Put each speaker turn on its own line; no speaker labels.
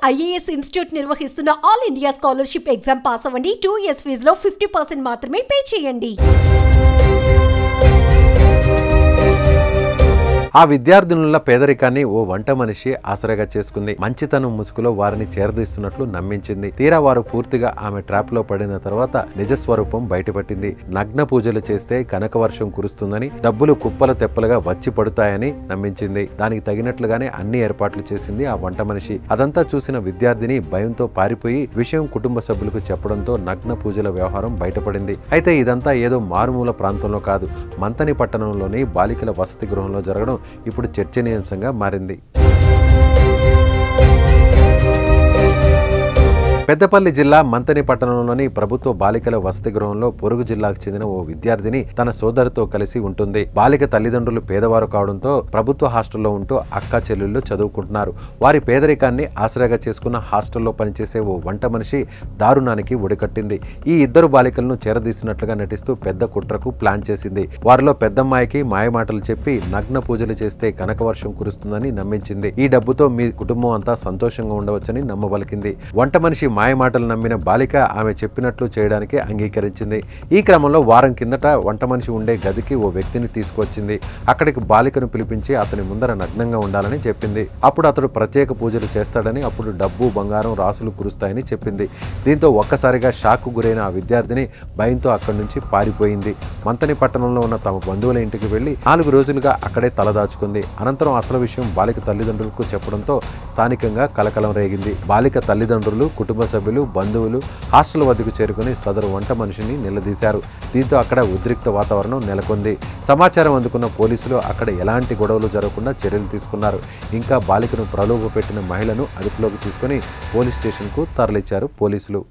IAS institute నిర్వహిస్తున్న all India scholarship exam pass అవ్వండి. 2 years ఫీజులో 50% మాత్రమే పే చేయండి.
ఆ విద్యార్థినుల పేదరికాన్ని ఓ వంట మనిషి ఆసరాగా చేసుకుంది. మంచితనం ముసుగులో వారిని చేరదీస్తున్నట్లు నమ్మించింది. తీరా వారు పూర్తిగా ఆమె ట్రాప్ లో పడిన తర్వాత నిజస్వరూపం బయటపట్టింది. నగ్న పూజలు చేస్తే కనకవర్షం కురుస్తుందని, డబ్బులు కుప్పల తెప్పలుగా వచ్చి పడుతాయని నమ్మించింది. దానికి తగినట్లుగానే అన్ని ఏర్పాట్లు చేసింది ఆ వంట మనిషి. అదంతా చూసిన విద్యార్థిని భయంతో పారిపోయి విషయం కుటుంబ సభ్యులకు చెప్పడంతో నగ్న పూజల వ్యవహారం బయటపడింది. అయితే ఇదంతా ఏదో మారుమూల ప్రాంతంలో కాదు, మంతని పట్టణంలోని బాలికల వసతి గృహంలో జరగడం ఇప్పుడు చర్చనీయాంశంగా మారింది. పెద్దపల్లి జిల్లా మంతని పట్టణంలోని ప్రభుత్వ బాలికల వసతి గృహంలో పొరుగు జిల్లాకు చెందిన ఓ విద్యార్థిని తన సోదరితో కలిసి ఉంటుంది. బాలిక తల్లిదండ్రులు పేదవారు కావడంతో ప్రభుత్వ హాస్టల్లో ఉంటూ అక్క చెల్లెళ్ళు చదువుకుంటున్నారు. వారి పేదరికాన్ని ఆసరాగా చేసుకున్న హాస్టల్లో పనిచేసే ఓ వంట మనిషి దారుణానికి ఒడికట్టింది. ఈ ఇద్దరు బాలికలను చేరదీసినట్లుగా నటిస్తూ పెద్ద కుట్రకు ప్లాన్ చేసింది. వారిలో పెద్దమ్మాయికి మాయమాటలు చెప్పి నగ్న పూజలు చేస్తే కనకవర్షం కురుస్తుందని నమ్మించింది. ఈ డబ్బుతో మీ కుటుంబం అంతా సంతోషంగా ఉండవచ్చని నమ్మబలికింది. వంట మనిషి మాయమాటలు నమ్మిన బాలిక ఆమె చెప్పినట్లు చేయడానికి అంగీకరించింది. ఈ క్రమంలో వారం కిందట వంట మనిషి ఉండే గదికి ఓ వ్యక్తిని తీసుకొచ్చింది. అక్కడికి బాలికను పిలిపించి అతని ముందర నగ్నంగా ఉండాలని చెప్పింది. అప్పుడు అతడు ప్రత్యేక పూజలు చేస్తాడని, అప్పుడు డబ్బు బంగారం రాసులు కురుస్తాయని చెప్పింది. దీంతో ఒక్కసారిగా షాక్ గురైన ఆ విద్యార్థిని భయంతో అక్కడి నుంచి పారిపోయింది. మంతని పట్టణంలో ఉన్న తమ బంధువుల ఇంటికి వెళ్లి 4 రోజులుగా అక్కడే తలదాచుకుంది. అనంతరం అసలు విషయం బాలిక తల్లిదండ్రులకు చెప్పడంతో స్థానికంగా కలకలం రేగింది. బాలిక తల్లిదండ్రులు, కుటుంబ సభ్యులు, బంధువులు హాస్టల్ వద్దకు చేరుకుని సదరు వంట మనిషిని నిలదీశారు. దీంతో అక్కడ ఉద్రిక్త వాతావరణం నెలకొంది. సమాచారం అందుకున్న పోలీసులు అక్కడ ఎలాంటి గొడవలు జరగకుండా చర్యలు తీసుకున్నారు. ఇంకా బాలికను ప్రలోభపెట్టిన మహిళను అదుపులోకి తీసుకుని పోలీస్ స్టేషన్కు తరలించారు పోలీసులు.